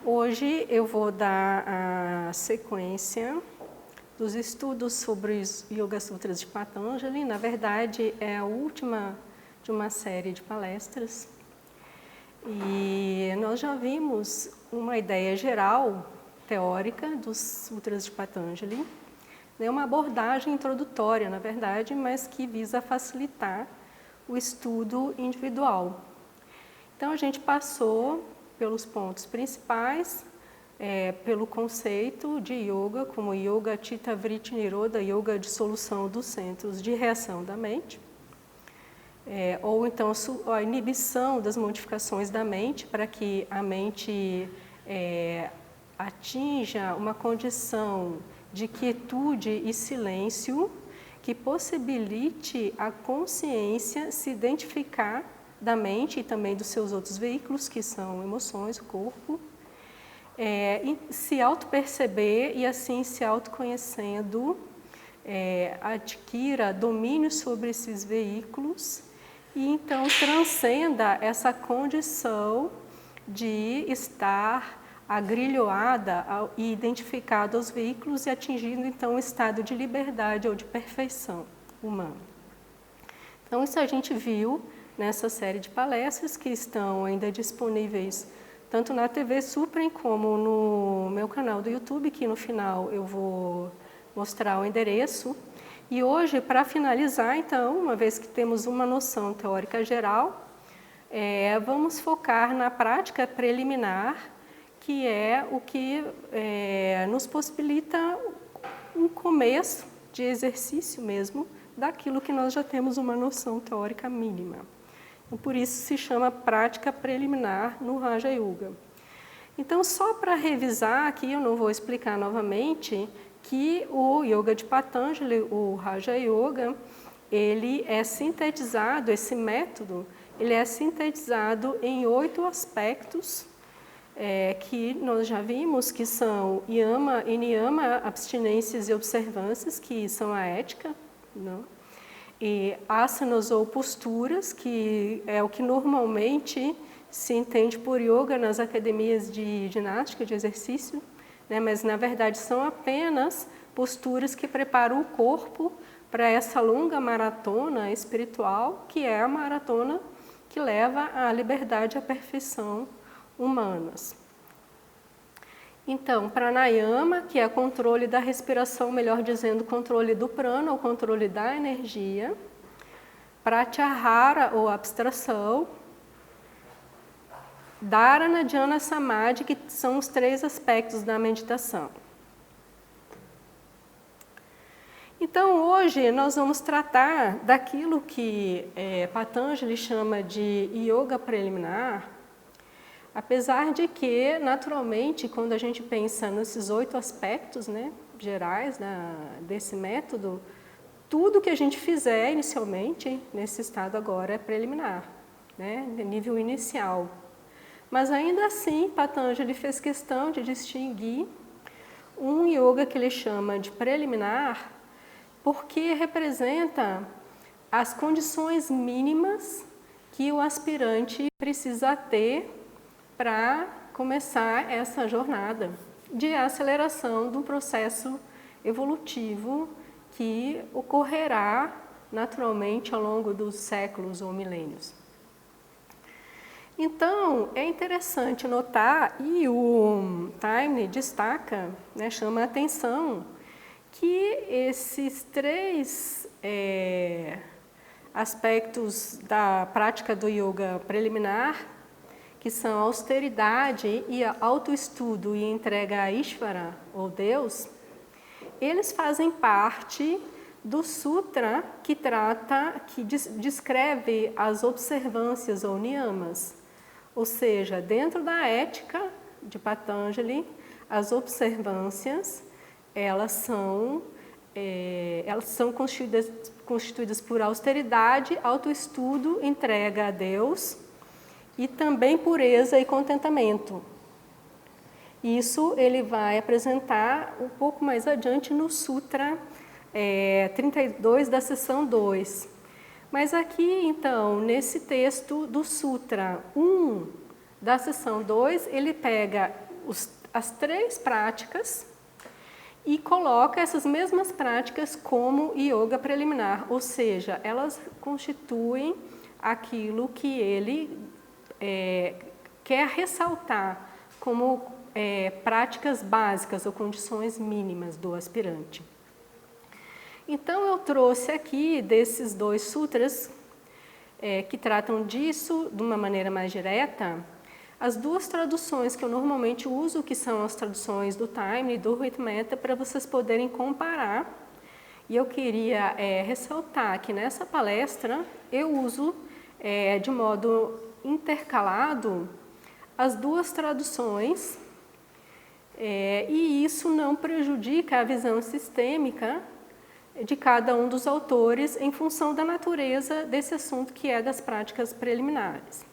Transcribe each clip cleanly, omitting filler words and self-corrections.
Hoje eu vou dar a sequência dos estudos sobre os Yoga Sutras de Patanjali. Na verdade, é a última de uma série de palestras. E nós já vimos uma ideia geral, teórica, dos Sutras de Patanjali. É uma abordagem introdutória, na verdade, mas que visa facilitar o estudo individual. Então, a gente passou pelos pontos principais, pelo conceito de yoga, como yoga chitta vritti nirodha, yoga de solução dos centros de reação da mente, ou então a inibição das modificações da mente, para que a mente atinja uma condição de quietude e silêncio que possibilite a consciência se identificar da mente e também dos seus outros veículos, que são emoções, o corpo, se auto-perceber e assim se autoconhecendo, adquira domínio sobre esses veículos e então transcenda essa condição de estar agrilhoada e identificada aos veículos e atingindo então um estado de liberdade ou de perfeição humana. Então isso a gente viu nessa série de palestras que estão ainda disponíveis tanto na TV Suprem como no meu canal do YouTube, que no final eu vou mostrar o endereço. E hoje, para finalizar, então, uma vez que temos uma noção teórica geral, vamos focar na prática preliminar, que é o que nos possibilita um começo de exercício mesmo daquilo que nós já temos uma noção teórica mínima. Por isso se chama prática preliminar no Raja Yoga. Então, só para revisar aqui, eu não vou explicar novamente, que o Yoga de Patanjali, o Raja Yoga, ele é sintetizado, esse método, ele é sintetizado em 8 aspectos, que nós já vimos, que são yama e niyama, abstinências e observâncias, que são a ética, não? E asanas ou posturas, que é o que normalmente se entende por yoga nas academias de ginástica, de exercício, né? Mas na verdade são apenas posturas que preparam o corpo para essa longa maratona espiritual, que é a maratona que leva à liberdade e à perfeição humanas. Então, pranayama, que é controle da respiração, melhor dizendo, controle do prana, ou controle da energia. Pratyahara, ou abstração. Dharana, dhyana, samadhi, que são os 3 aspectos da meditação. Então, hoje nós vamos tratar daquilo que Patanjali chama de yoga preliminar, apesar de que, naturalmente, quando a gente pensa nesses 8 aspectos, né, gerais desse método, tudo que a gente fizer inicialmente, nesse estado agora, é preliminar, né, nível inicial. Mas ainda assim, Patanjali fez questão de distinguir um yoga que ele chama de preliminar, porque representa as condições mínimas que o aspirante precisa ter para começar essa jornada de aceleração do processo evolutivo que ocorrerá naturalmente ao longo dos séculos ou milênios. Então, é interessante notar, e o Taimni destaca, né, chama a atenção, que esses 3 aspectos da prática do yoga preliminar, que são a austeridade e a autoestudo e entrega a Ishvara, ou Deus, eles fazem parte do sutra que descreve as observâncias ou niyamas. Ou seja, dentro da ética de Patanjali, as observâncias, elas são constituídas por austeridade, autoestudo, entrega a Deus, e também pureza e contentamento. Isso ele vai apresentar um pouco mais adiante no Sutra 32 da seção 2. Mas aqui, então, nesse texto do Sutra 1 da seção 2, ele pega as 3 práticas e coloca essas mesmas práticas como yoga preliminar, ou seja, elas constituem aquilo que ele quer ressaltar como práticas básicas ou condições mínimas do aspirante. Então, eu trouxe aqui desses 2 sutras que tratam disso de uma maneira mais direta, as 2 traduções que eu normalmente uso, que são as traduções do Taimni e do Huitmetta, para vocês poderem comparar. E eu queria ressaltar que nessa palestra eu uso de modo intercalado as 2 traduções e isso não prejudica a visão sistêmica de cada um dos autores em função da natureza desse assunto que é das práticas preliminares.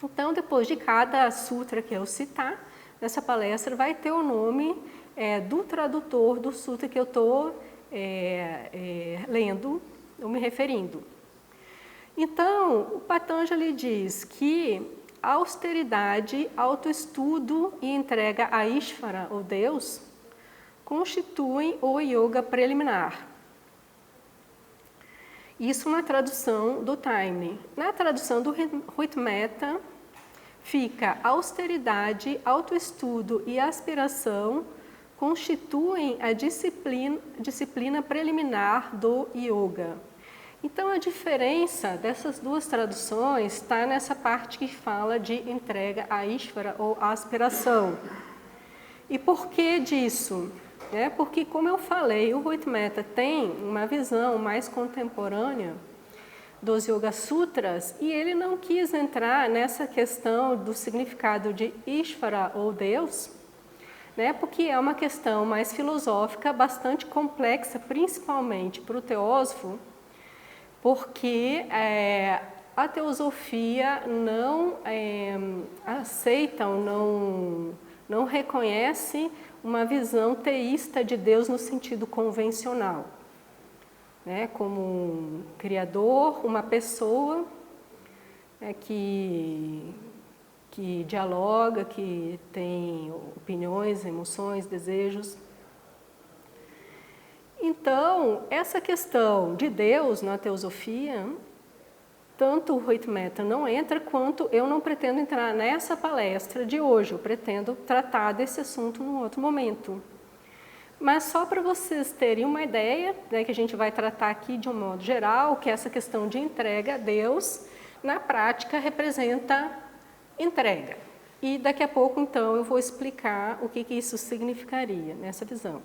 Então, depois de cada sutra que eu citar, nessa palestra vai ter o nome do tradutor do sutra que eu estou lendo ou me referindo. Então, o Patanjali diz que a austeridade, autoestudo e entrega a Ishvara, ou Deus, constituem o yoga preliminar. Isso na tradução do Taimni. Na tradução do Huitmetta, fica austeridade, autoestudo e aspiração constituem a disciplina preliminar do yoga. Então, a diferença dessas 2 traduções está nessa parte que fala de entrega a Ishvara ou aspiração. E por que disso? Porque, como eu falei, o Huitmetta tem uma visão mais contemporânea dos Yoga Sutras e ele não quis entrar nessa questão do significado de Ishvara ou Deus, porque é uma questão mais filosófica, bastante complexa, principalmente para o teósofo, porque a teosofia não aceita ou não reconhece uma visão teísta de Deus no sentido convencional, como um criador, uma pessoa que dialoga, que tem opiniões, emoções, desejos. Então, essa questão de Deus na teosofia, tanto o Huitmetta não entra, quanto eu não pretendo entrar nessa palestra de hoje. Eu pretendo tratar desse assunto num outro momento. Mas só para vocês terem uma ideia, que a gente vai tratar aqui de um modo geral, que essa questão de entrega a Deus, na prática, representa entrega. E daqui a pouco, então, eu vou explicar o que isso significaria nessa visão.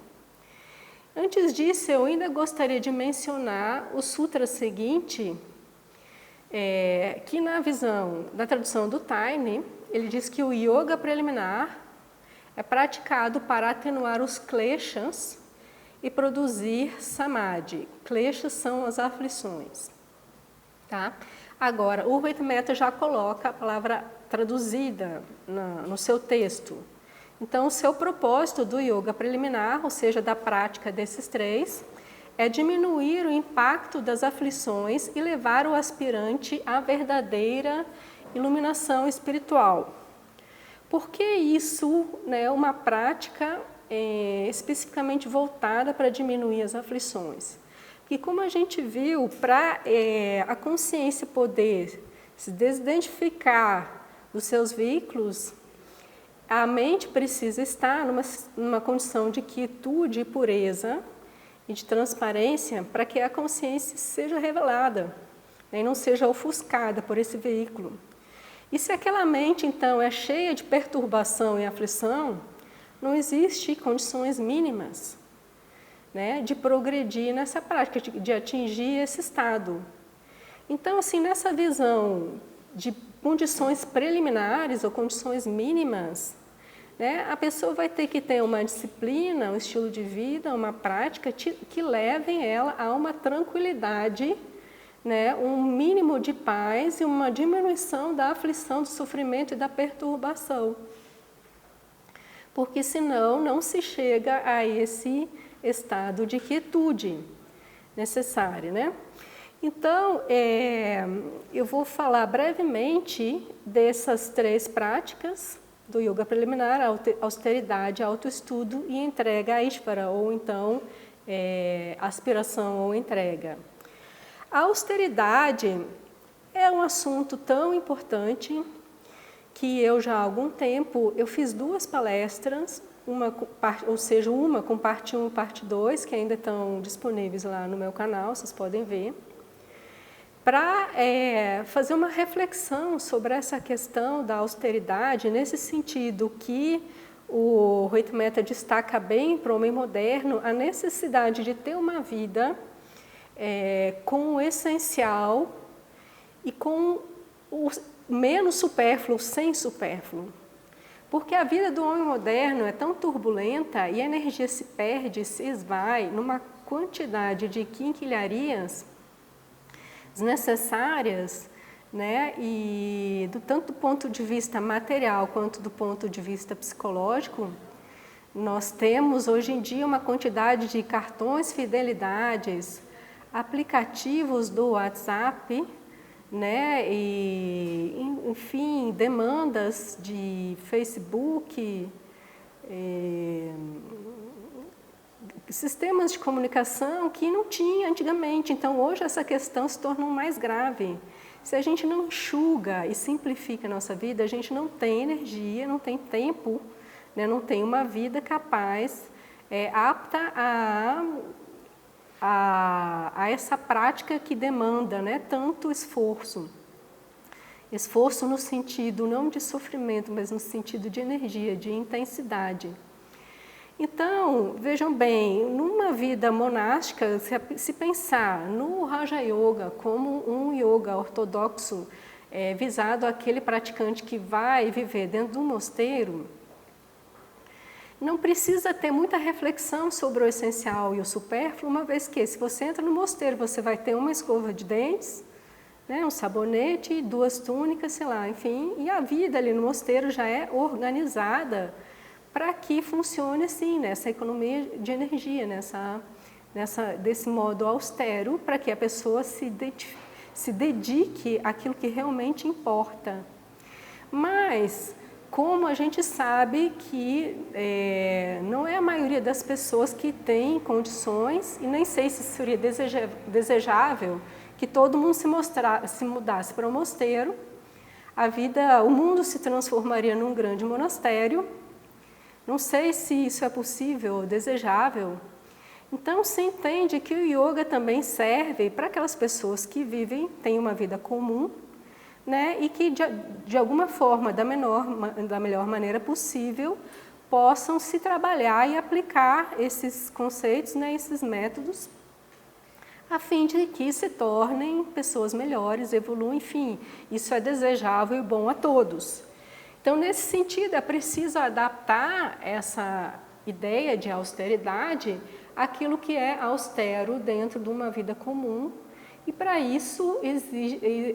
Antes disso, eu ainda gostaria de mencionar o sutra seguinte, que na visão da tradução do Taimni, ele diz que o yoga preliminar é praticado para atenuar os kleshas e produzir samadhi. Kleshas são as aflições. Tá? Agora, o Huitmetta já coloca a palavra traduzida no seu texto. Então, o seu propósito do yoga preliminar, ou seja, da prática desses 3, é diminuir o impacto das aflições e levar o aspirante à verdadeira iluminação espiritual. Por que isso é uma prática especificamente voltada para diminuir as aflições? Porque, como a gente viu, para a consciência poder se desidentificar dos seus veículos, a mente precisa estar numa condição de quietude e pureza e de transparência para que a consciência seja revelada, e não seja ofuscada por esse veículo. E se aquela mente, então, é cheia de perturbação e aflição, não existe condições mínimas de progredir nessa prática, de atingir esse estado. Então, assim, nessa visão de condições preliminares ou condições mínimas, a pessoa vai ter que ter uma disciplina, um estilo de vida, uma prática que levem ela a uma tranquilidade, um mínimo de paz e uma diminuição da aflição, do sofrimento e da perturbação. Porque senão não se chega a esse estado de quietude necessário, Então, eu vou falar brevemente dessas 3 práticas, do yoga preliminar, austeridade, autoestudo e entrega a Ishvara, ou então aspiração ou entrega. A austeridade é um assunto tão importante que eu já há algum tempo eu fiz 2 palestras, uma com parte 1 e parte 2, que ainda estão disponíveis lá no meu canal, vocês podem ver, para fazer uma reflexão sobre essa questão da austeridade, nesse sentido que o Rohit Mehta destaca bem para o homem moderno a necessidade de ter uma vida com o essencial e com o menos supérfluo, sem supérfluo. Porque a vida do homem moderno é tão turbulenta e a energia se perde, se esvai numa quantidade de quinquilharias desnecessárias, né? E tanto do ponto de vista material quanto do ponto de vista psicológico, nós temos hoje em dia uma quantidade de cartões fidelidades, aplicativos do WhatsApp, né? E, enfim, demandas de Facebook, sistemas de comunicação que não tinha antigamente. Então, hoje essa questão se tornou mais grave. Se a gente não enxuga e simplifica a nossa vida, a gente não tem energia, não tem tempo, né? Não tem uma vida capaz, apta a essa prática que demanda, né, tanto esforço. Esforço no sentido não de sofrimento, mas no sentido de energia, de intensidade. Então, vejam bem, numa vida monástica, se pensar no Raja Yoga como um yoga ortodoxo, visado àquele praticante que vai viver dentro de um mosteiro, não precisa ter muita reflexão sobre o essencial e o supérfluo, uma vez que, se você entra no mosteiro, você vai ter uma escova de dentes, né, um sabonete, 2 túnicas, sei lá, enfim, e a vida ali no mosteiro já é organizada para que funcione assim, nessa economia de energia, desse modo austero, para que a pessoa se dedique àquilo que realmente importa. Mas, como a gente sabe que não é a maioria das pessoas que tem condições, e nem sei se seria desejável que todo mundo se mudasse para um mosteiro, o mundo se transformaria num grande monastério. Não sei se isso é possível ou desejável. Então, se entende que o yoga também serve para aquelas pessoas que têm uma vida comum, né, e que, de alguma forma, da melhor maneira possível, possam se trabalhar e aplicar esses conceitos, né, esses métodos, a fim de que se tornem pessoas melhores, evoluam, enfim, isso é desejável e bom a todos. Então, nesse sentido, é preciso adaptar essa ideia de austeridade àquilo que é austero dentro de uma vida comum, e para isso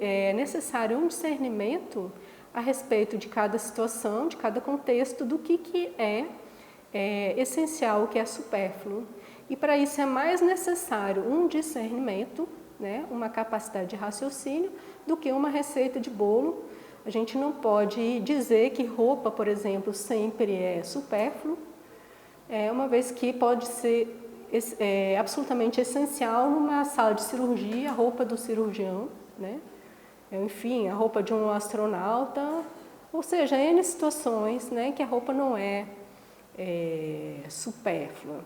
é necessário um discernimento a respeito de cada situação, de cada contexto, do que é essencial, o que é supérfluo. E para isso é mais necessário um discernimento, né, uma capacidade de raciocínio, do que uma receita de bolo. A gente não pode dizer que roupa, por exemplo, sempre é supérfluo, uma vez que pode ser absolutamente essencial numa sala de cirurgia, a roupa do cirurgião, né? Enfim, a roupa de um astronauta, ou seja, N situações, né, que a roupa não é supérflua.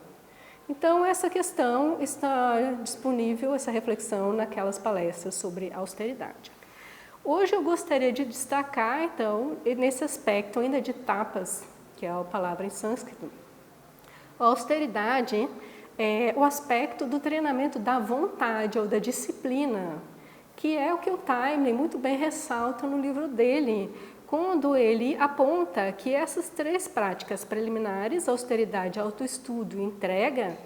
Então, essa questão está disponível, essa reflexão, naquelas palestras sobre austeridade. Hoje eu gostaria de destacar, então, nesse aspecto ainda de tapas, que é a palavra em sânscrito, a austeridade é o aspecto do treinamento da vontade ou da disciplina, que é o que o Taimni muito bem ressalta no livro dele, quando ele aponta que essas 3 práticas preliminares, austeridade, autoestudo e entrega,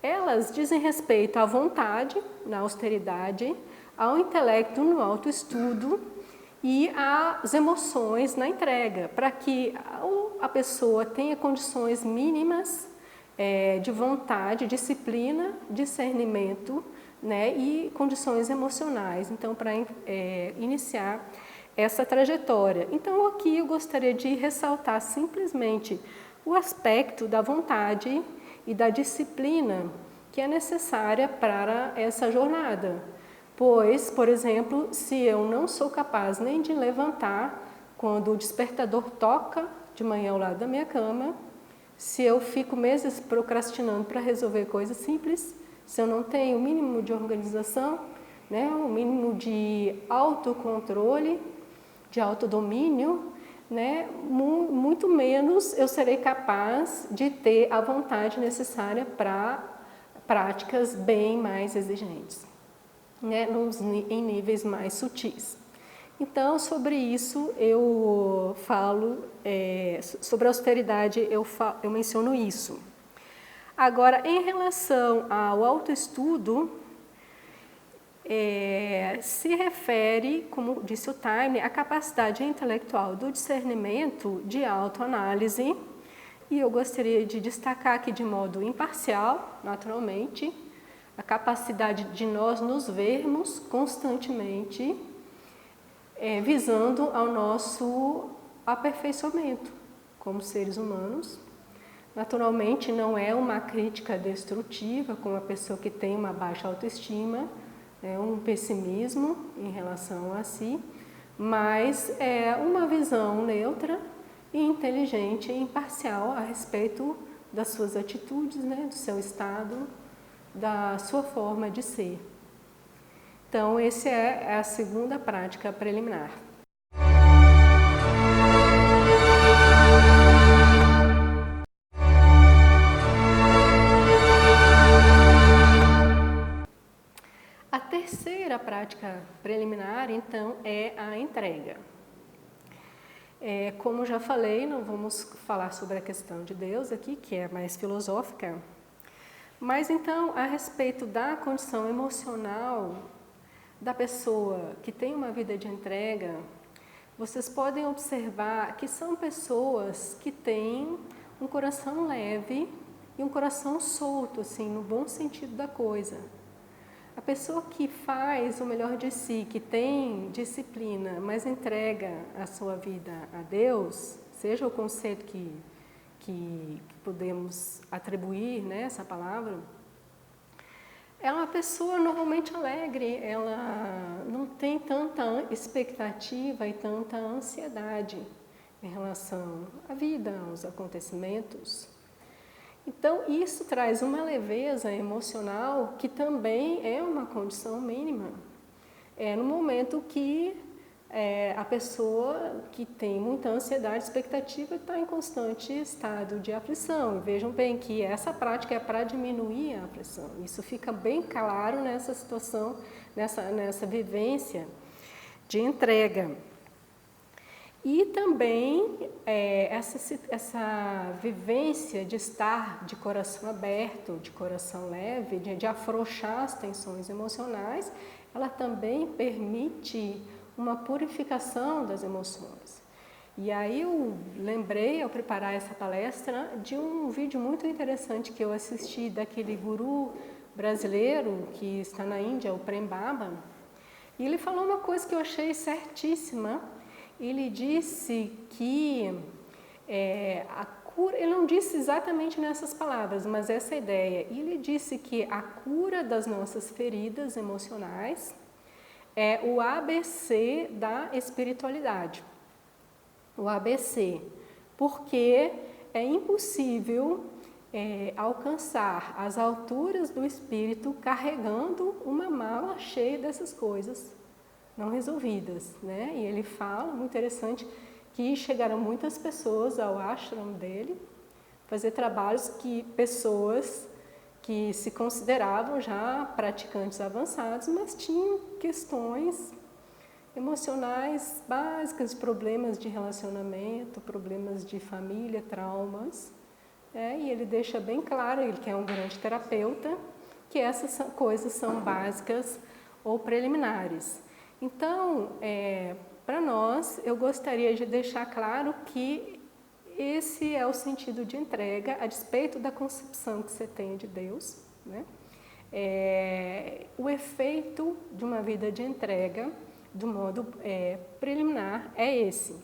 elas dizem respeito à vontade, na austeridade, ao intelecto, no autoestudo, e às emoções, na entrega, para que a pessoa tenha condições mínimas de vontade, disciplina, discernimento, né, e condições emocionais. Então, para iniciar essa trajetória. Então, aqui eu gostaria de ressaltar simplesmente o aspecto da vontade e da disciplina que é necessária para essa jornada. Pois, por exemplo, se eu não sou capaz nem de levantar quando o despertador toca de manhã ao lado da minha cama, se eu fico meses procrastinando para resolver coisas simples, se eu não tenho o mínimo de organização, né, o mínimo de autocontrole, de autodomínio, né, muito menos eu serei capaz de ter a vontade necessária para práticas bem mais exigentes, né, em níveis mais sutis. Então, sobre isso eu falo, sobre a austeridade eu menciono isso. Agora, em relação ao autoestudo, se refere, como disse o Taine, à capacidade intelectual do discernimento de autoanálise, e eu gostaria de destacar aqui de modo imparcial, naturalmente, a capacidade de nós nos vermos constantemente visando ao nosso aperfeiçoamento como seres humanos. Naturalmente, não é uma crítica destrutiva com uma pessoa que tem uma baixa autoestima, é um pessimismo em relação a si, mas é uma visão neutra e inteligente e imparcial a respeito das suas atitudes, né, do seu estado, da sua forma de ser. Então, essa é a segunda prática preliminar. A terceira prática preliminar, então, é a entrega. Como já falei, não vamos falar sobre a questão de Deus aqui, que é mais filosófica, mas então, a respeito da condição emocional da pessoa que tem uma vida de entrega, vocês podem observar que são pessoas que têm um coração leve e um coração solto, assim, no bom sentido da coisa. A pessoa que faz o melhor de si, que tem disciplina, mas entrega a sua vida a Deus, seja o conceito que podemos atribuir, né, essa palavra, é uma pessoa normalmente alegre, ela não tem tanta expectativa e tanta ansiedade em relação à vida, aos acontecimentos. Então, isso traz uma leveza emocional que também é uma condição mínima. No momento que a pessoa que tem muita ansiedade e expectativa está em constante estado de aflição. E vejam bem que essa prática é para diminuir a aflição. Isso fica bem claro nessa situação, nessa vivência de entrega. E também essa vivência de estar de coração aberto, de coração leve, de afrouxar as tensões emocionais, ela também permite uma purificação das emoções. E aí eu lembrei, ao preparar essa palestra, de um vídeo muito interessante que eu assisti daquele guru brasileiro que está na Índia, o Prem Baba, e ele falou uma coisa que eu achei certíssima. Ele disse que a cura, ele não disse exatamente nessas palavras, mas essa ideia, ele disse que a cura das nossas feridas emocionais é o ABC da espiritualidade. O ABC, porque é impossível alcançar as alturas do espírito carregando uma mala cheia dessas coisas não resolvidas, né? E ele fala, muito interessante, que chegaram muitas pessoas ao ashram dele fazer trabalhos que pessoas que se consideravam já praticantes avançados, mas tinham questões emocionais básicas, problemas de relacionamento, problemas de família, traumas, e ele deixa bem claro, ele que é um grande terapeuta, que essas coisas são básicas ou preliminares. Então, para nós, eu gostaria de deixar claro que esse é o sentido de entrega, a despeito da concepção que você tem de Deus, né? O efeito de uma vida de entrega do modo preliminar, é esse.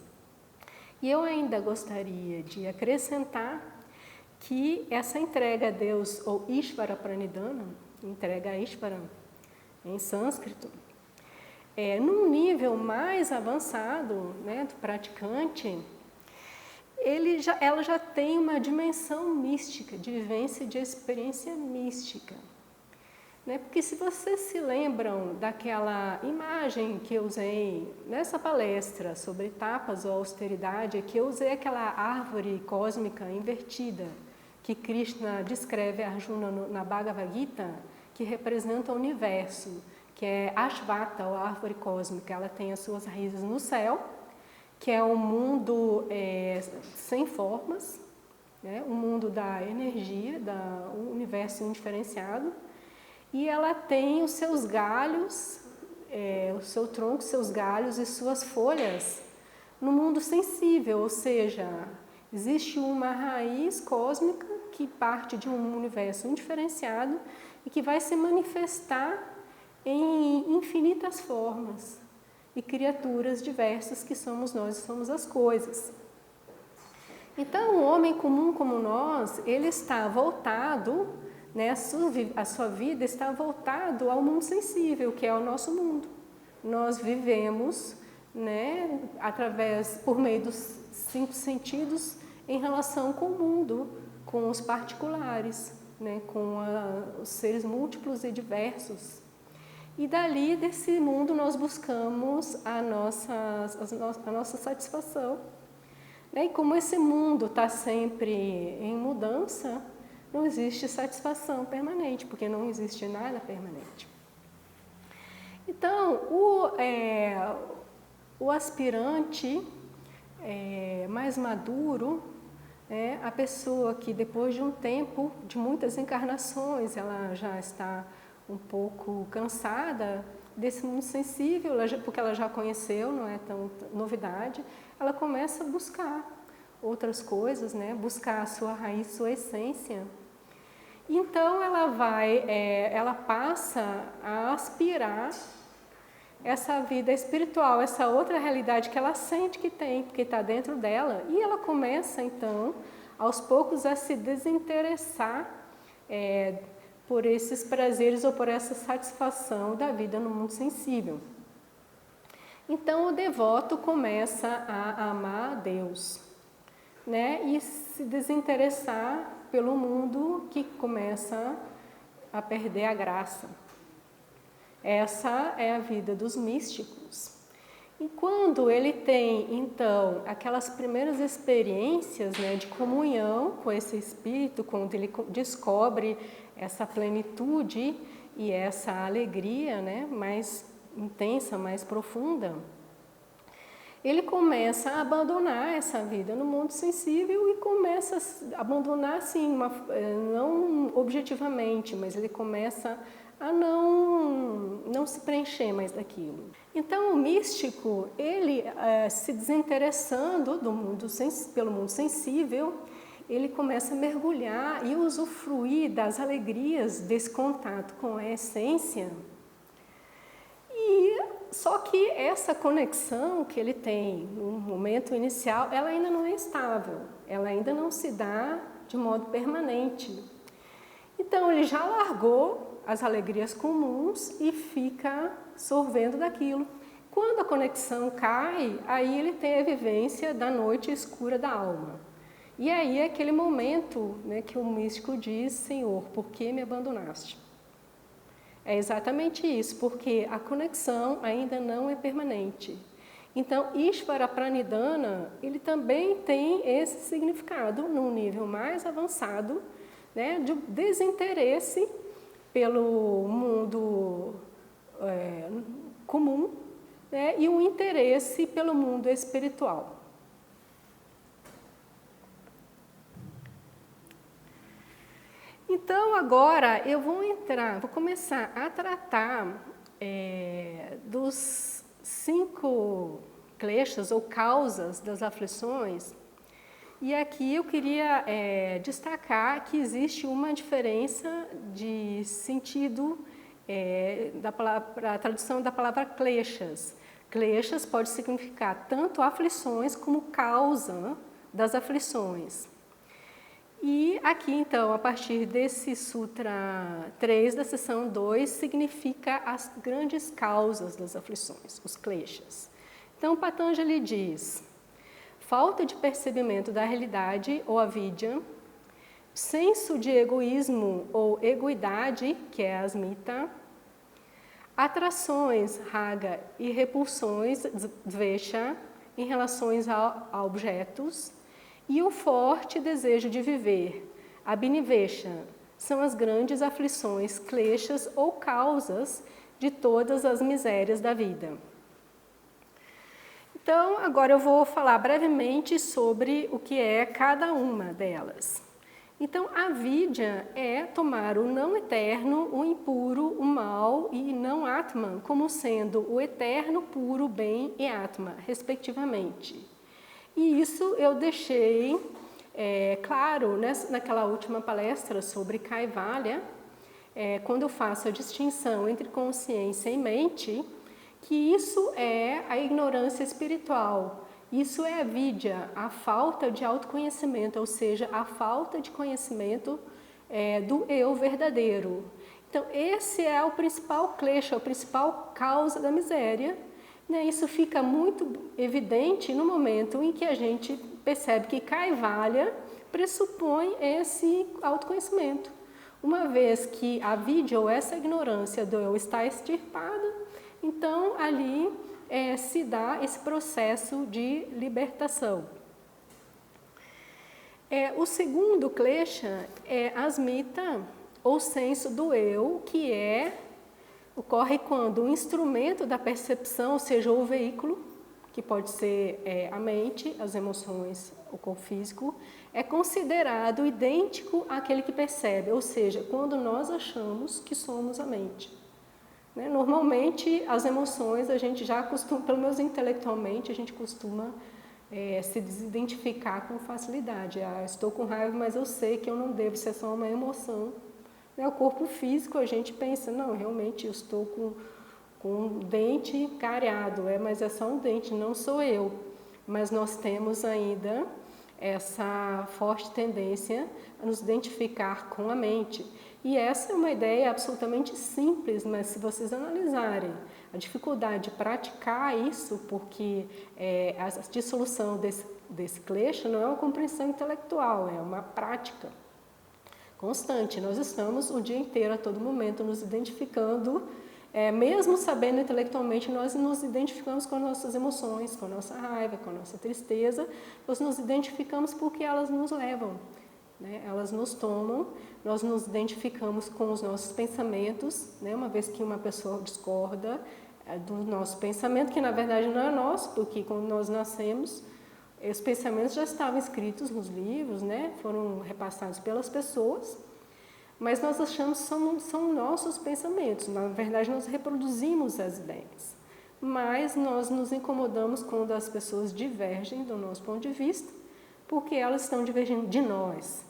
E eu ainda gostaria de acrescentar que essa entrega a Deus, ou Ishvara Pranidhana, entrega a Ishvara em sânscrito, num nível mais avançado, né, do praticante, ela já tem uma dimensão mística, de vivência de experiência mística. Né? Porque se vocês se lembram daquela imagem que eu usei nessa palestra sobre tapas ou austeridade, que eu usei aquela árvore cósmica invertida, que Krishna descreve a Arjuna na Bhagavad Gita, que representa o universo, que é Ashvata, ou árvore cósmica. Ela tem as suas raízes no céu, que é um mundo sem formas, né? Um mundo da energia, um universo indiferenciado, e ela tem os seus galhos, o seu tronco, seus galhos e suas folhas no mundo sensível, ou seja, existe uma raiz cósmica que parte de um universo indiferenciado e que vai se manifestar em infinitas formas e criaturas diversas que somos nós, somos as coisas. Então, o homem comum como nós, ele está voltado, né, a sua vida está voltado ao mundo sensível, que é o nosso mundo. Nós vivemos, né, por meio dos 5 sentidos, em relação com o mundo, com os particulares, né, com os seres múltiplos e diversos. E dali, desse mundo, nós buscamos a nossa satisfação. E como esse mundo está sempre em mudança, não existe satisfação permanente, porque não existe nada permanente. Então, o aspirante mais maduro, a pessoa que depois de um tempo, de muitas encarnações, ela já está um pouco cansada desse mundo sensível, porque ela já conheceu, não é tão novidade, ela começa a buscar outras coisas, né? Buscar a sua raiz, sua essência. Então ela passa a aspirar essa vida espiritual, essa outra realidade que ela sente que tem, porque está dentro dela, e ela começa então, aos poucos, a se desinteressar por esses prazeres ou por essa satisfação da vida no mundo sensível. Então o devoto começa a amar a Deus, né? E se desinteressar pelo mundo, que começa a perder a graça. Essa é a vida dos místicos. E quando ele tem, então, aquelas primeiras experiências, né, de comunhão com esse espírito, quando ele descobre essa plenitude e essa alegria, né, mais intensa, mais profunda, ele começa a abandonar essa vida no mundo sensível e começa a abandonar, assim, não objetivamente, mas ele começa a não se preencher mais daquilo. Então, o místico, ele se desinteressando pelo mundo sensível, ele começa a mergulhar e usufruir das alegrias desse contato com a essência. Só que essa conexão que ele tem no momento inicial, ela ainda não é estável, ela ainda não se dá de modo permanente. Então, ele já largou as alegrias comuns e fica sorvendo daquilo. Quando a conexão cai, aí ele tem a vivência da noite escura da alma. E aí é aquele momento, né, que o místico diz: Senhor, por que me abandonaste? É exatamente isso, porque a conexão ainda não é permanente. Então, Ishvara Pranidhana, ele também tem esse significado num nível mais avançado, né, de desinteresse pelo mundo comum, né, e um interesse pelo mundo espiritual. Então, agora eu vou começar a tratar dos 5 kleshas ou causas das aflições. E aqui eu queria destacar que existe uma diferença de sentido da tradução da palavra kleshas. Kleshas pode significar tanto aflições como causa das aflições. E aqui, então, a partir desse Sutra 3 da seção 2, significa as grandes causas das aflições, os kleshas. Então, Patanjali diz: falta de percebimento da realidade, ou avidya, senso de egoísmo ou egoidade, que é a asmita, atrações, raga, e repulsões, dvesha, em relações a objetos, e o forte desejo de viver, abhinivesha, são as grandes aflições, kleshas ou causas de todas as misérias da vida. Então, agora eu vou falar brevemente sobre o que é cada uma delas. Então, a avidya é tomar o não eterno, o impuro, o mal e não Atman como sendo o eterno, puro, bem e Atma, respectivamente. E isso eu deixei claro naquela última palestra sobre Kaivalya, quando eu faço a distinção entre consciência e mente, que isso é a ignorância espiritual. Isso é a avidya, a falta de autoconhecimento, ou seja, a falta de conhecimento do eu verdadeiro. Então, esse é o principal klesha, a principal causa da miséria. Isso fica muito evidente no momento em que a gente percebe que Kaivalya pressupõe esse autoconhecimento. Uma vez que a avidya, ou essa ignorância do eu, está extirpada, então ali se dá esse processo de libertação. O segundo klesha é asmita, ou senso do eu, que ocorre quando o instrumento da percepção, ou seja, o veículo, que pode ser a mente, as emoções, o corpo físico, é considerado idêntico àquele que percebe, ou seja, quando nós achamos que somos a mente. Normalmente, as emoções, a gente já costuma, pelo menos intelectualmente, a gente costuma se desidentificar com facilidade. Estou com raiva, mas eu sei que eu não devo ser só uma emoção. O corpo físico, a gente pensa, não, realmente eu estou com um dente cariado, mas é só um dente, não sou eu. Mas nós temos ainda essa forte tendência a nos identificar com a mente. E essa é uma ideia absolutamente simples, mas se vocês analisarem a dificuldade de praticar isso, porque a dissolução desse klesha não é uma compreensão intelectual, é uma prática constante. Nós estamos o dia inteiro, a todo momento, nos identificando, mesmo sabendo intelectualmente, nós nos identificamos com as nossas emoções, com a nossa raiva, com a nossa tristeza, nós nos identificamos porque elas nos levam. Elas nos tomam, nós nos identificamos com os nossos pensamentos, uma vez que uma pessoa discorda do nosso pensamento, que na verdade não é nosso, porque quando nós nascemos, os pensamentos já estavam escritos nos livros, foram repassados pelas pessoas, mas nós achamos que são nossos pensamentos, na verdade nós reproduzimos as ideias, mas nós nos incomodamos quando as pessoas divergem do nosso ponto de vista, porque elas estão divergindo de nós.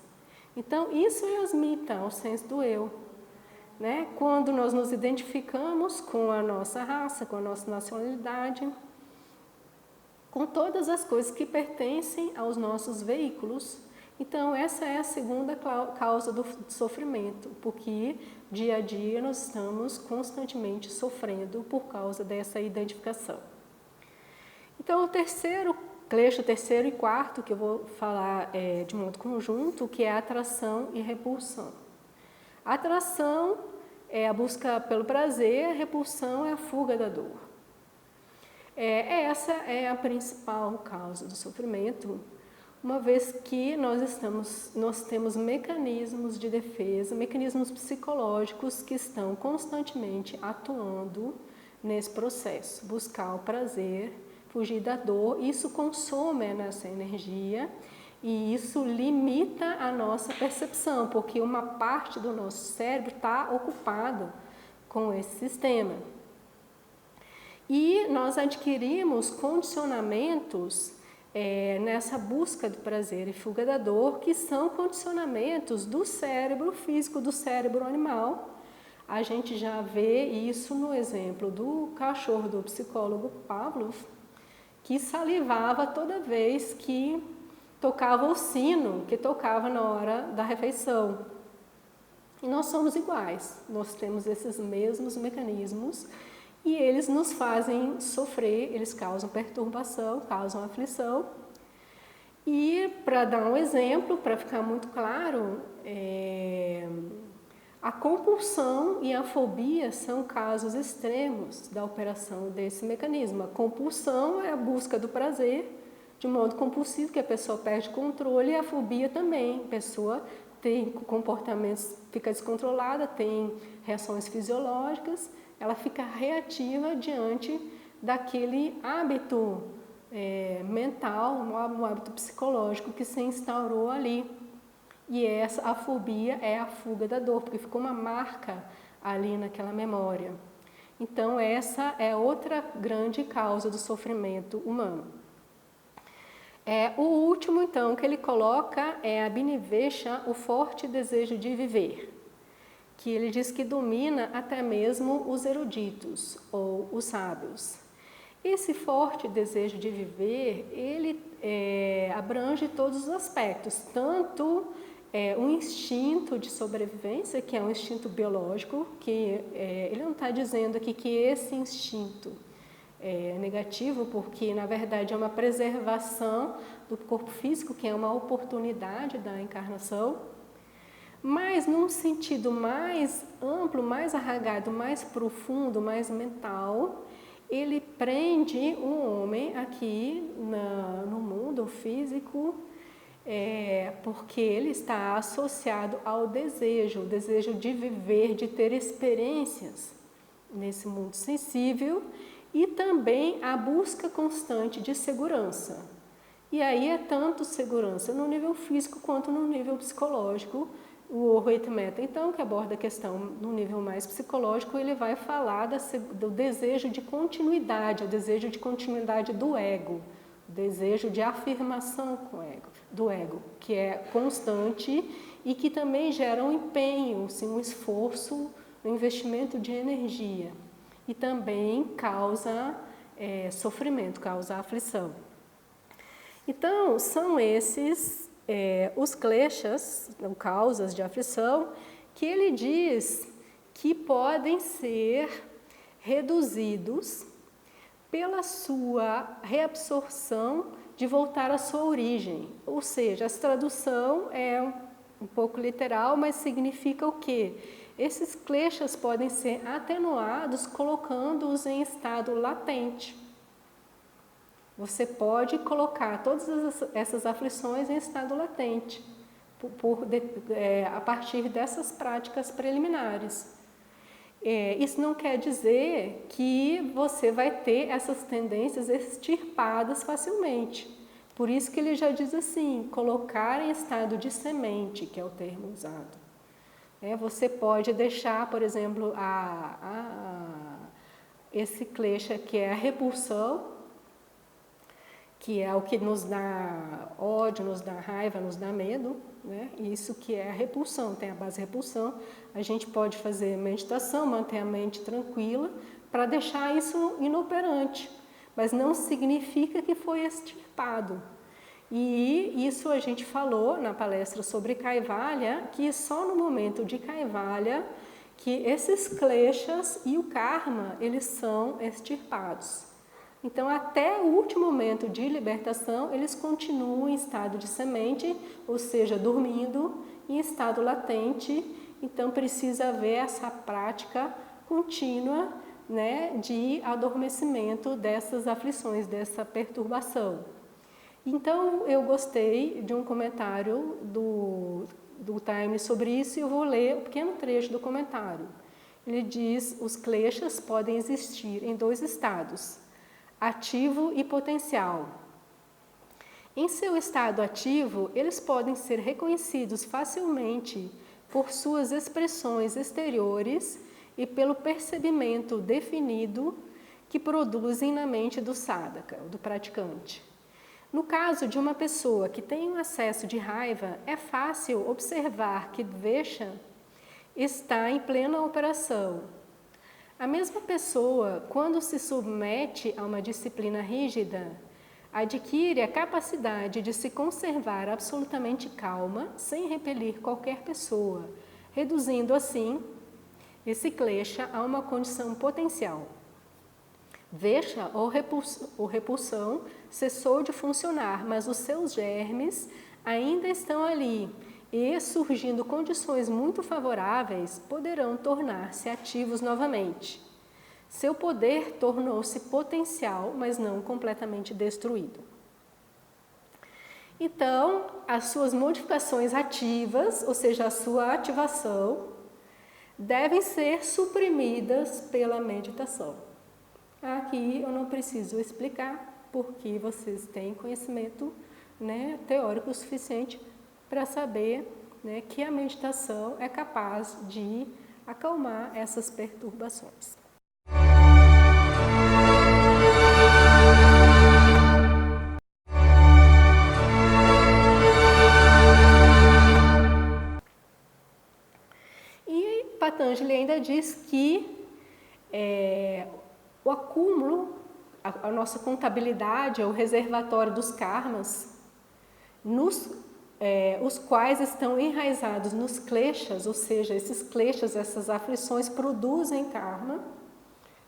Então, isso é asmita, o senso do eu. Quando nós nos identificamos com a nossa raça, com a nossa nacionalidade, com todas as coisas que pertencem aos nossos veículos. Então, essa é a segunda causa do sofrimento, porque dia a dia nós estamos constantemente sofrendo por causa dessa identificação. Então, o terceiro klesha, o terceiro e quarto, que eu vou falar de modo conjunto, que é a atração e repulsão. A atração é a busca pelo prazer, a repulsão é a fuga da dor. Essa é a principal causa do sofrimento, uma vez que nós temos mecanismos de defesa, mecanismos psicológicos que estão constantemente atuando nesse processo, buscar o prazer, fugir da dor. Isso consome essa energia e isso limita a nossa percepção, porque uma parte do nosso cérebro está ocupado com esse sistema. E nós adquirimos condicionamentos nessa busca do prazer e fuga da dor, que são condicionamentos do cérebro físico, do cérebro animal, A gente já vê isso no exemplo do cachorro do psicólogo Pavlov, que salivava toda vez que tocava o sino que tocava na hora da refeição. E nós somos iguais, nós temos esses mesmos mecanismos e eles nos fazem sofrer, eles causam perturbação, causam aflição. E para dar um exemplo, para ficar muito claro, a compulsão e a fobia são casos extremos da operação desse mecanismo. A compulsão é a busca do prazer de modo compulsivo, que a pessoa perde controle, e a fobia também. A pessoa tem comportamentos, fica descontrolada, tem reações fisiológicas, ela fica reativa diante daquele hábito mental, um hábito psicológico que se instaurou ali. E a fobia é a fuga da dor, porque ficou uma marca ali naquela memória. Então essa é outra grande causa do sofrimento humano. O último, então, que ele coloca é a binivesha, o forte desejo de viver, que ele diz que domina até mesmo os eruditos ou os sábios. Esse forte desejo de viver, ele abrange todos os aspectos, tanto um instinto de sobrevivência, que é um instinto biológico, que ele não está dizendo aqui que esse instinto é negativo, porque na verdade é uma preservação do corpo físico, que é uma oportunidade da encarnação, mas num sentido mais amplo, mais arraigado, mais profundo, mais mental, ele prende o homem aqui no mundo físico, porque ele está associado ao desejo, o desejo de viver, de ter experiências nesse mundo sensível, e também a busca constante de segurança. E aí é tanto segurança no nível físico quanto no nível psicológico. O Orveit Mehta, então, que aborda a questão no nível mais psicológico, ele vai falar do desejo de continuidade, o desejo de continuidade do ego, o desejo de afirmação do ego, que é constante e que também gera um empenho, assim, um esforço, um investimento de energia. E também causa sofrimento, causa aflição. Então, são esses os kleshas, causas de aflição, que ele diz que podem ser reduzidos pela sua reabsorção de voltar à sua origem. Ou seja, essa tradução é um pouco literal, mas significa o quê? Esses kleshas podem ser atenuados colocando-os em estado latente. Você pode colocar todas essas aflições em estado latente, a partir dessas práticas preliminares. Isso não quer dizer que você vai ter essas tendências extirpadas facilmente. Por isso que ele já diz assim, colocar em estado de semente, que é o termo usado. Você pode deixar, por exemplo, esse klesha, que é a repulsão, que é o que nos dá ódio, nos dá raiva, nos dá medo, né? Isso que é a repulsão, tem a base repulsão. A gente pode fazer meditação, manter a mente tranquila, para deixar isso inoperante, mas não significa que foi extirpado. E isso a gente falou na palestra sobre Kaivalya, que só no momento de Kaivalya que esses kleshas e o karma, eles são extirpados. Então, até o último momento de libertação, eles continuam em estado de semente, ou seja, dormindo, em estado latente. Então, precisa haver essa prática contínua, né, de adormecimento dessas aflições, dessa perturbação. Então, eu gostei de um comentário do Time sobre isso e eu vou ler um pequeno trecho do comentário. Ele diz: os kleshas podem existir em dois estados, ativo e potencial. Em seu estado ativo, eles podem ser reconhecidos facilmente por suas expressões exteriores e pelo percebimento definido que produzem na mente do sadhaka, do praticante. No caso de uma pessoa que tem um acesso de raiva, é fácil observar que dvesha está em plena operação. A mesma pessoa, quando se submete a uma disciplina rígida, adquire a capacidade de se conservar absolutamente calma, sem repelir qualquer pessoa, reduzindo assim esse klesha a uma condição potencial. Vesha ou repulsão cessou de funcionar, mas os seus germes ainda estão ali e, surgindo condições muito favoráveis, poderão tornar-se ativos novamente. Seu poder tornou-se potencial, mas não completamente destruído. Então, as suas modificações ativas, ou seja, a sua ativação, devem ser suprimidas pela meditação. Aqui eu não preciso explicar, porque vocês têm conhecimento, né, teórico suficiente para saber, né, que a meditação é capaz de acalmar essas perturbações. E Patanjali ainda diz que o acúmulo, a nossa contabilidade, o reservatório dos karmas, os quais estão enraizados nos kleshas, ou seja, esses kleshas, essas aflições produzem karma,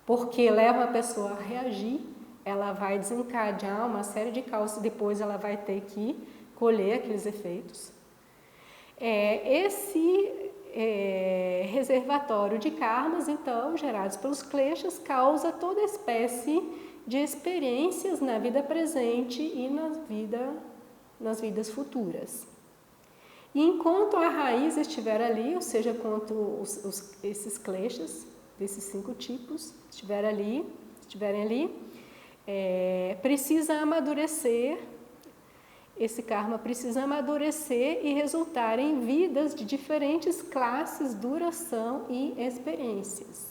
porque levam a pessoa a reagir, ela vai desencadear uma série de causas e depois ela vai ter que colher aqueles efeitos. Esse reservatório de karmas, então, gerados pelos kleshas, causa toda espécie de experiências na vida presente e nas vidas futuras. E enquanto a raiz estiver ali, ou seja, enquanto esses kleshas, desses 5 tipos, estiverem ali, precisa amadurecer, esse karma precisa amadurecer e resultar em vidas de diferentes classes, duração e experiências,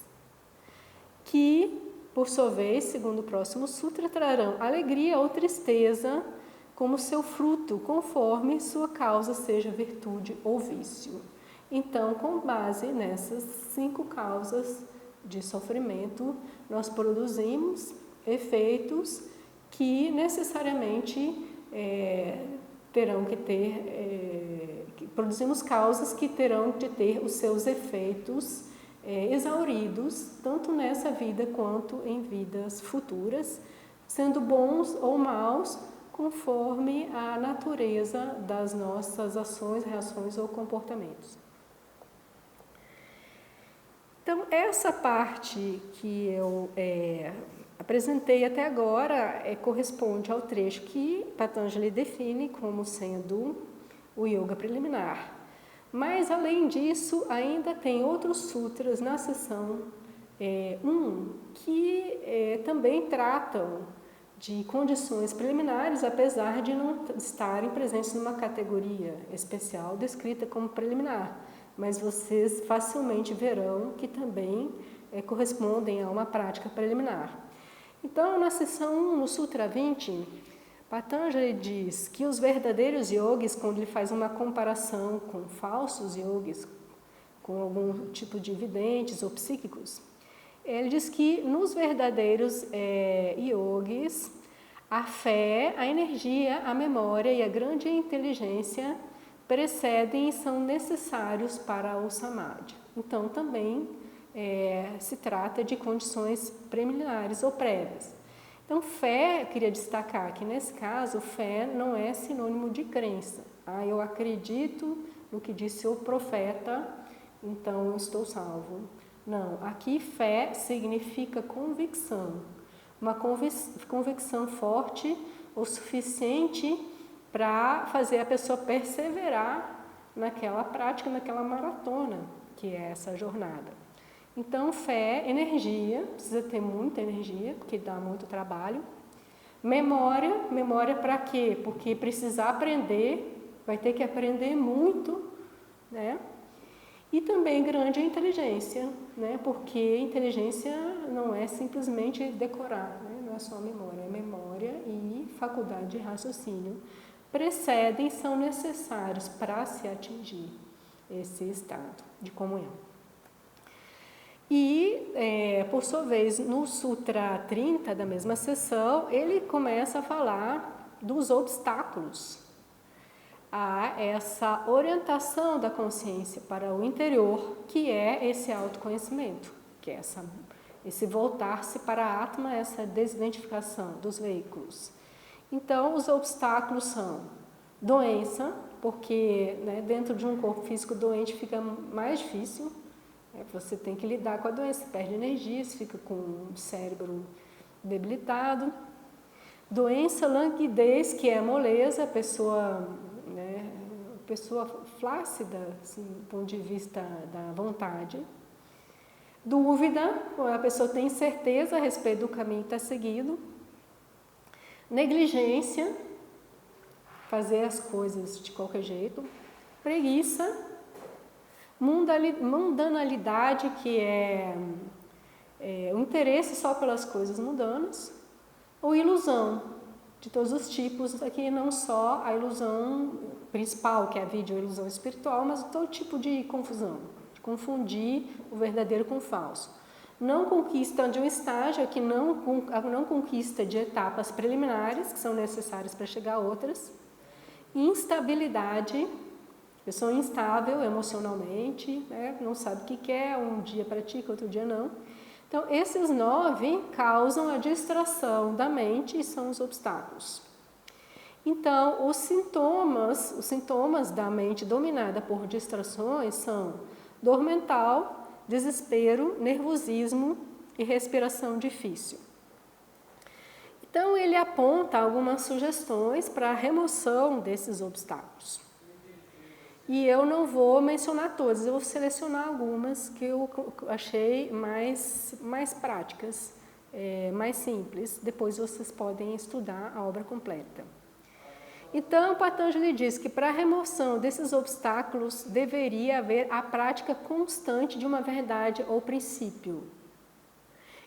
que, por sua vez, segundo o próximo sutra, trarão alegria ou tristeza como seu fruto, conforme sua causa seja virtude ou vício. Então, com base nessas 5 causas de sofrimento, nós produzimos efeitos que necessariamente terão que ter, produzimos causas que terão de ter os seus efeitos exauridos, tanto nessa vida quanto em vidas futuras, sendo bons ou maus, conforme a natureza das nossas ações, reações ou comportamentos. Então, essa parte que eu apresentei até agora corresponde ao trecho que Patanjali define como sendo o yoga preliminar. Mas, além disso, ainda tem outros sutras na seção 1 que também tratam de condições preliminares, apesar de não estarem presentes numa categoria especial descrita como preliminar. Mas vocês facilmente verão que também correspondem a uma prática preliminar. Então, na seção 1, no Sutra 20, Patanjali diz que os verdadeiros yogis, quando ele faz uma comparação com falsos yogis, com algum tipo de videntes ou psíquicos, ele diz que nos verdadeiros yogis, a fé, a energia, a memória e a grande inteligência precedem e são necessários para o samadhi. Então, também se trata de condições preliminares ou prévias. Então, fé, eu queria destacar que nesse caso, fé não é sinônimo de crença. Eu acredito no que disse o profeta, então eu estou salvo. Não, aqui fé significa convicção. Uma convicção forte o suficiente para fazer a pessoa perseverar naquela prática, naquela maratona, que é essa jornada. Então, fé, energia, precisa ter muita energia, porque dá muito trabalho. Memória para quê? Porque precisar aprender, vai ter que aprender muito, né? E também grande inteligência, né? Porque inteligência não é simplesmente decorar, né? Não é só memória, é memória e faculdade de raciocínio. Precedem, são necessários para se atingir esse estado de comunhão. E, por sua vez, no Sutra 30 da mesma sessão, ele começa a falar dos obstáculos a essa orientação da consciência para o interior, que é esse autoconhecimento, que é esse voltar-se para a Atma, essa desidentificação dos veículos. Então, os obstáculos são doença, porque dentro de um corpo físico doente fica mais difícil, você tem que lidar com a doença, você perde energia, você fica com o cérebro debilitado. Doença, languidez, que é a moleza, a pessoa flácida, assim, do ponto de vista da vontade. Dúvida, a pessoa tem certeza a respeito do caminho que está seguido. Negligência, fazer as coisas de qualquer jeito. Preguiça. Mundanalidade, que é o interesse só pelas coisas mundanas. Ou ilusão, de todos os tipos, aqui não só a ilusão principal, que é a videoilusão espiritual, mas todo tipo de confusão, de confundir o verdadeiro com o falso. Não conquista de um estágio, aqui não conquista de etapas preliminares, que são necessárias para chegar a outras. Instabilidade, pessoa instável emocionalmente, não sabe o que quer, um dia pratica, outro dia não. Então, esses 9 causam a distração da mente e são os obstáculos. Então, os sintomas da mente dominada por distrações são dor mental, desespero, nervosismo e respiração difícil. Então, ele aponta algumas sugestões para a remoção desses obstáculos. E eu não vou mencionar todas, eu vou selecionar algumas que eu achei mais práticas, mais simples. Depois vocês podem estudar a obra completa. Então, Patanjali diz que para a remoção desses obstáculos deveria haver a prática constante de uma verdade ou princípio.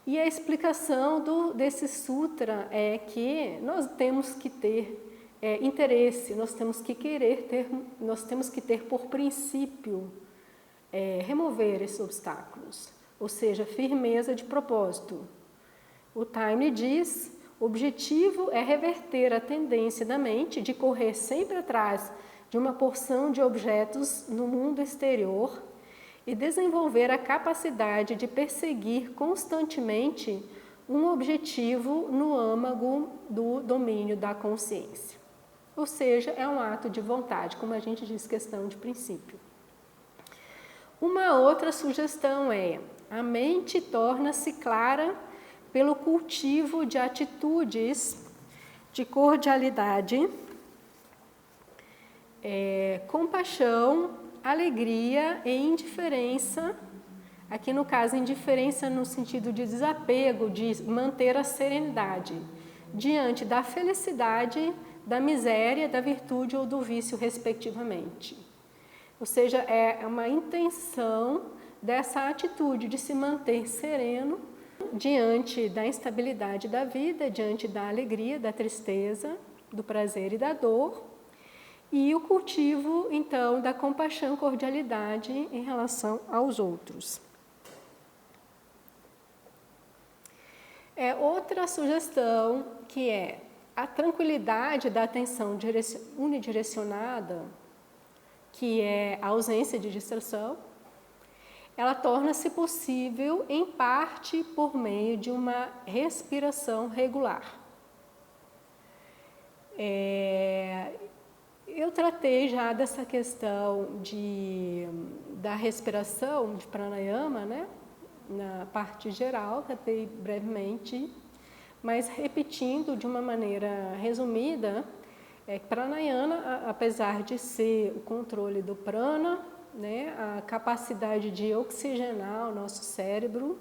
E a explicação desse sutra é que nós temos que ter interesse, nós temos que ter por princípio remover esses obstáculos, ou seja, firmeza de propósito. O Taimni diz: o objetivo é reverter a tendência da mente de correr sempre atrás de uma porção de objetos no mundo exterior e desenvolver a capacidade de perseguir constantemente um objetivo no âmago do domínio da consciência. Ou seja, é um ato de vontade, como a gente diz, questão de princípio. Uma outra sugestão é: a mente torna-se clara pelo cultivo de atitudes de cordialidade, compaixão, alegria e indiferença. Aqui no caso, indiferença no sentido de desapego, de manter a serenidade diante da felicidade, da miséria, da virtude ou do vício, respectivamente. Ou seja, é uma intenção dessa atitude de se manter sereno diante da instabilidade da vida, diante da alegria, da tristeza, do prazer e da dor, e o cultivo, então, da compaixão, cordialidade em relação aos outros. Outra sugestão que é a tranquilidade da atenção unidirecionada, que é a ausência de distração, ela torna-se possível, em parte, por meio de uma respiração regular. Eu tratei já dessa questão da respiração, de pranayama, na parte geral, tratei brevemente, mas repetindo de uma maneira resumida, pranayama, apesar de ser o controle do prana, a capacidade de oxigenar o nosso cérebro,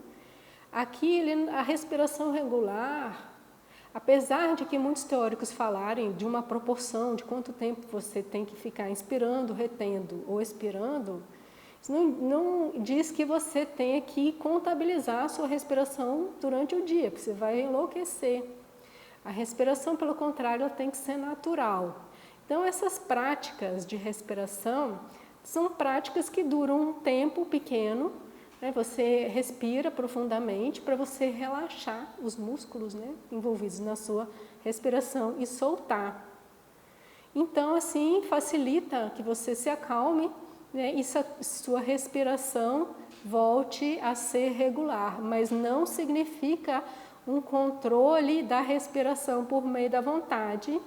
aqui a respiração regular, apesar de que muitos teóricos falarem de uma proporção de quanto tempo você tem que ficar inspirando, retendo ou expirando, isso não diz que você tenha que contabilizar a sua respiração durante o dia, porque você vai enlouquecer. A respiração, pelo contrário, ela tem que ser natural. Então, essas práticas de respiração são práticas que duram um tempo pequeno, né? Você respira profundamente para você relaxar os músculos, né, envolvidos na sua respiração e soltar. Então, assim, facilita que você se acalme, né, e sua respiração volte a ser regular, mas não significa um controle da respiração por meio da vontade,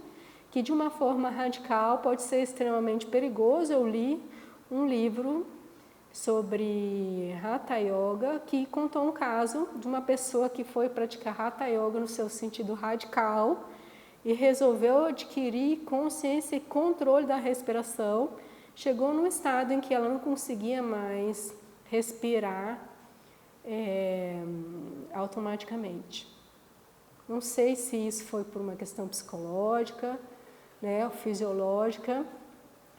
que de uma forma radical pode ser extremamente perigoso. Eu li um livro sobre Hatha Yoga que contou um caso de uma pessoa que foi praticar Hatha Yoga no seu sentido radical e resolveu adquirir consciência e controle da respiração. Chegou num estado em que ela não conseguia mais respirar automaticamente. Não sei se isso foi por uma questão psicológica, né, ou fisiológica,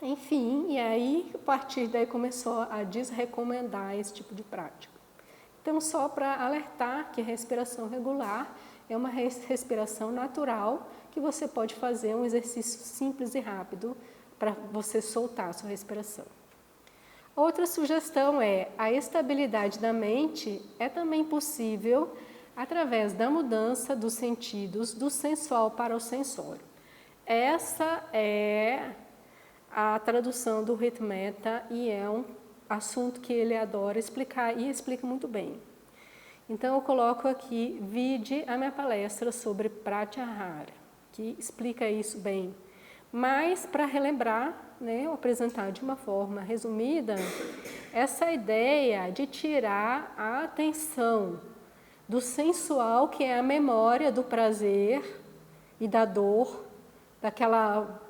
enfim, e aí a partir daí começou a desrecomendar esse tipo de prática. Então, só para alertar que a respiração regular é uma respiração natural, que você pode fazer um exercício simples e rápido para você soltar a sua respiração. Outra sugestão é: a estabilidade da mente é também possível através da mudança dos sentidos do sensual para o sensório. Essa é a tradução do Ritmeta e é um assunto que ele adora explicar e explica muito bem. Então eu coloco aqui, vide a minha palestra sobre Pratyahara, que explica isso bem. Mas, para relembrar, né, ou apresentar de uma forma resumida, essa ideia de tirar a atenção do sensual, que é a memória do prazer e da dor, daquela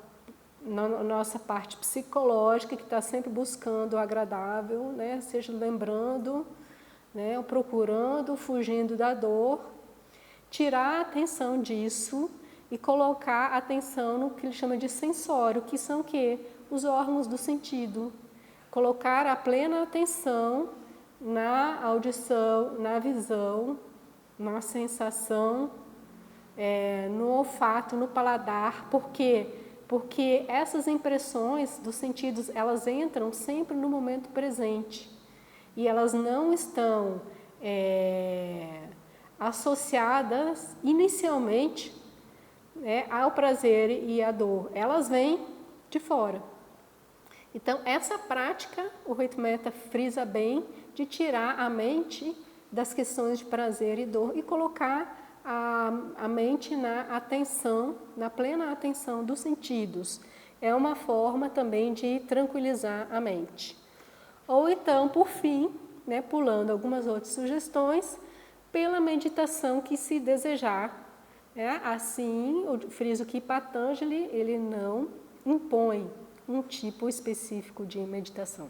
nossa parte psicológica que está sempre buscando o agradável, né, seja lembrando, né, ou procurando, fugindo da dor, tirar a atenção disso e colocar a atenção no que ele chama de sensório, que são o quê? Os órgãos do sentido. Colocar a plena atenção na audição, na visão, na sensação, no olfato, no paladar. Por quê? Porque essas impressões dos sentidos, elas entram sempre no momento presente e elas não estão associadas inicialmente, né, ao prazer e à dor. Elas vêm de fora. Então, essa prática, o Ritmeta frisa bem, de tirar a mente das questões de prazer e dor e colocar a mente na atenção, na plena atenção dos sentidos. É uma forma também de tranquilizar a mente. Ou então, por fim, né, pulando algumas outras sugestões, pela meditação que se desejar. Assim, eu friso que Patanjali, ele não impõe um tipo específico de meditação.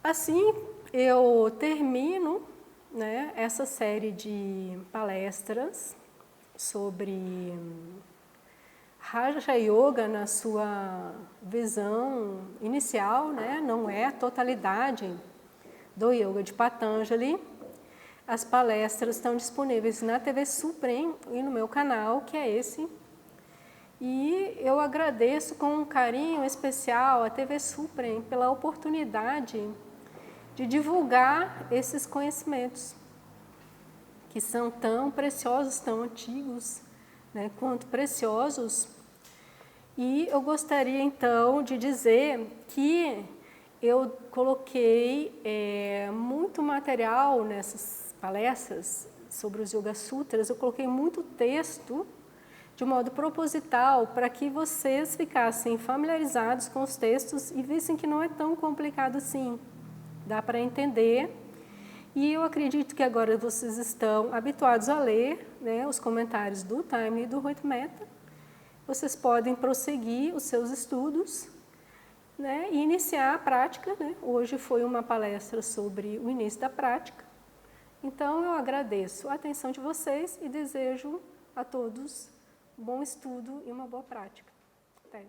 Assim, eu termino, né, essa série de palestras sobre Raja Yoga na sua visão inicial, né, não é a totalidade do Yoga de Patanjali. As palestras estão disponíveis na TV Supreme e no meu canal, que é esse. E eu agradeço com um carinho especial a TV Supreme pela oportunidade de divulgar esses conhecimentos, que são tão preciosos, tão antigos, né, quanto preciosos. E eu gostaria então de dizer que eu coloquei muito material nessas palestras sobre os Yoga Sutras, eu coloquei muito texto de modo proposital para que vocês ficassem familiarizados com os textos e vissem que não é tão complicado assim, dá para entender. E eu acredito que agora vocês estão habituados a ler, né, os comentários do Time e do Ritmeta. Vocês podem prosseguir os seus estudos, né, e iniciar a prática, né? Hoje foi uma palestra sobre o início da prática. Então, eu agradeço a atenção de vocês e desejo a todos bom estudo e uma boa prática. Até.